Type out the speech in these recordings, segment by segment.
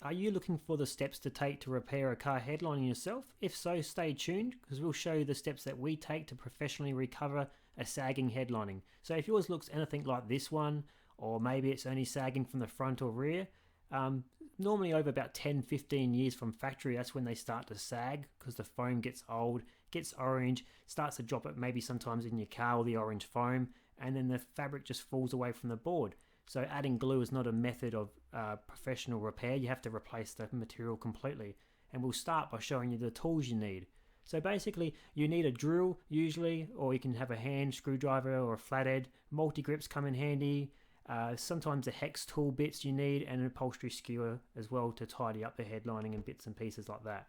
Are you looking for the steps to take to repair a car headlining yourself? If so, stay tuned because we'll show you the steps that we take to professionally recover a sagging headlining. So if yours looks anything like this one, or maybe it's only sagging from the front or rear, normally over about 10-15 years from factory, that's when they start to sag because the foam gets old, gets orange, starts to drop it maybe sometimes in your car, the orange foam, and then the fabric just falls away from the board. So adding glue is not a method of professional repair. You have to replace the material completely. And we'll start by showing you the tools you need. So basically you need a drill usually, or you can have a hand screwdriver or a flathead. Multi-grips come in handy. Sometimes the hex tool bits you need, and an upholstery skewer as well to tidy up the headlining and bits and pieces like that.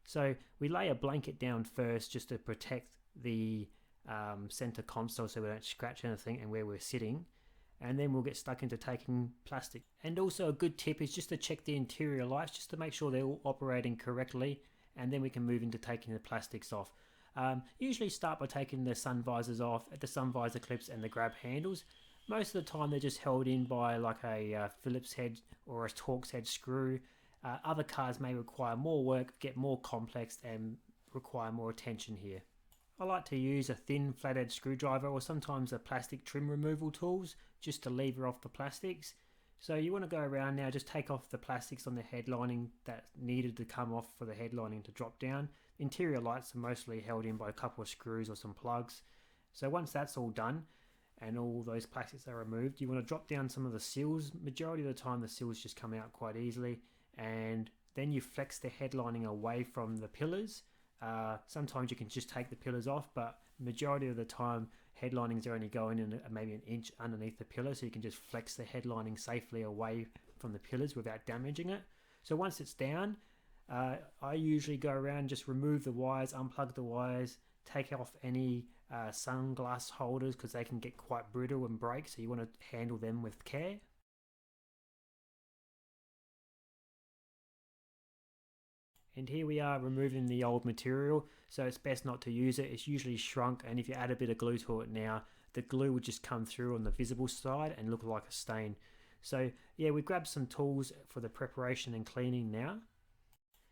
So we lay a blanket down first just to protect the center console so we don't scratch anything and where we're sitting, and then we'll get stuck into taking plastic. And also a good tip is just to check the interior lights just to make sure they're all operating correctly, and then we can move into taking the plastics off. Usually start by taking the sun visors off, the sun visor clips and the grab handles. Most of the time they're just held in by like a Phillips head or a Torx head screw. Other cars may require more work, get more complex and require more attention here. I like to use a thin flathead screwdriver or sometimes a plastic trim removal tools just to lever off the plastics. So you want to go around now, just take off the plastics on the headlining that needed to come off for the headlining to drop down. Interior lights are mostly held in by a couple of screws or some plugs. So once that's all done and all those plastics are removed, you want to drop down some of the seals. Majority of the time the seals just come out quite easily, and then you flex the headlining away from the pillars. Sometimes you can just take the pillars off, but majority of the time headlinings are only going in maybe an inch underneath the pillar, so you can just flex the headlining safely away from the pillars without damaging it. So once it's down, I usually go around, just remove the wires, unplug the wires, take off any sunglass holders because they can get quite brittle and break, so you want to handle them with care. And here we are removing the old material, so it's best not to use it. It's usually shrunk, and if you add a bit of glue to it now, the glue would just come through on the visible side and look like a stain. So yeah, we grabbed some tools for the preparation and cleaning now.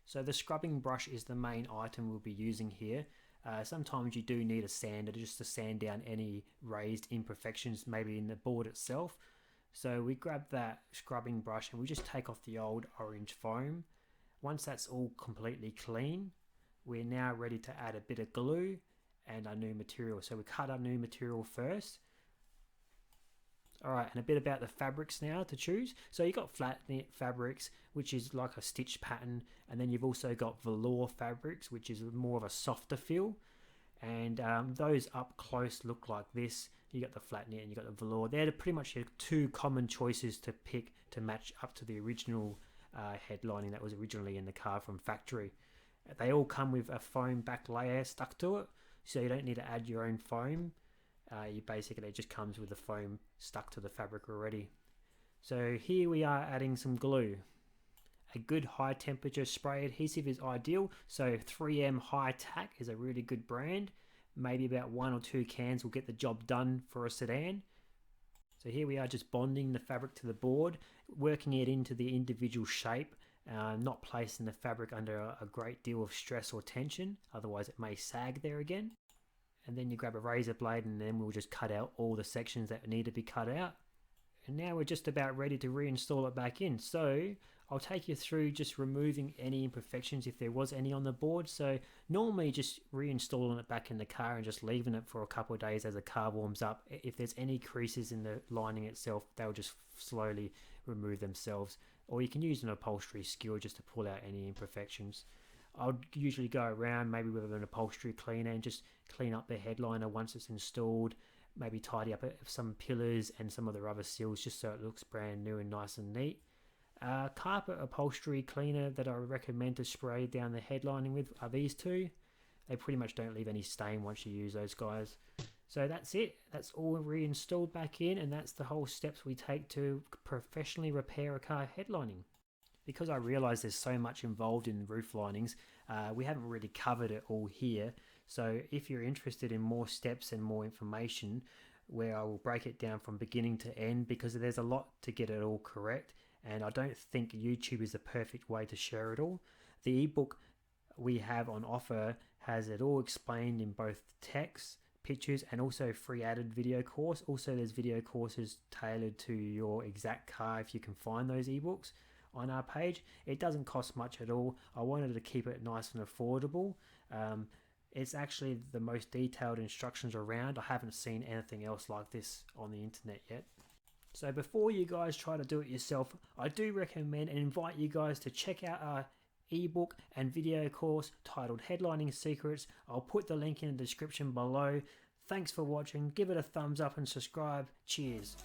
So the scrubbing brush is the main item we'll be using here. Sometimes you do need a sander just to sand down any raised imperfections maybe in the board itself. So we grab that scrubbing brush and we just take off the old orange foam. Once that's all completely clean, we're now ready to add a bit of glue and our new material. So we cut our new material first. Alright, and a bit about the fabrics now to choose. So you've got flat knit fabrics, which is like a stitch pattern, and then you've also got velour fabrics, which is more of a softer feel. And those up close look like this. You got the flat knit and you got the velour. They're pretty much your two common choices to pick to match up to the original headlining that was originally in the car from factory. They all come with a foam back layer stuck to it, so you don't need to add your own foam. You basically, it just comes with the foam stuck to the fabric already. So here we are adding some glue. A good high temperature spray adhesive is ideal, so 3M High Tack is a really good brand. Maybe about 1 or 2 cans will get the job done for a sedan. So here we are just bonding the fabric to the board, working it into the individual shape, not placing the fabric under a great deal of stress or tension, otherwise it may sag there again. And then you grab a razor blade and then we'll just cut out all the sections that need to be cut out. And now we're just about ready to reinstall it back in. So I'll take you through just removing any imperfections if there was any on the board. So normally just reinstalling it back in the car and just leaving it for a couple of days as the car warms up. If there's any creases in the lining itself, they'll just slowly remove themselves. Or you can use an upholstery skewer just to pull out any imperfections. I'll usually go around maybe with an upholstery cleaner and just clean up the headliner once it's installed, maybe tidy up some pillars and some of the other seals just so it looks brand new and nice and neat. Carpet upholstery cleaner that I recommend to spray down the headlining with are these two. They pretty much don't leave any stain once you use those guys. So that's it. That's all reinstalled back in, and that's the whole steps we take to professionally repair a car headlining. Because I realise there's so much involved in roof linings, we haven't really covered it all here. So if you're interested in more steps and more information, where I will break it down from beginning to end, because there's a lot to get it all correct, and I don't think YouTube is the perfect way to share it all. The ebook we have on offer has it all explained in both text, pictures, and also free added video course. Also, there's video courses tailored to your exact car if you can find those ebooks on our page. It doesn't cost much at all. I wanted to keep it nice and affordable. It's actually the most detailed instructions around. I haven't seen anything else like this on the internet yet. So before you guys try to do it yourself, I do recommend and invite you guys to check out our ebook and video course titled Headlining Secrets. I'll put the link in the description below. Thanks for watching. Give it a thumbs up and subscribe. Cheers.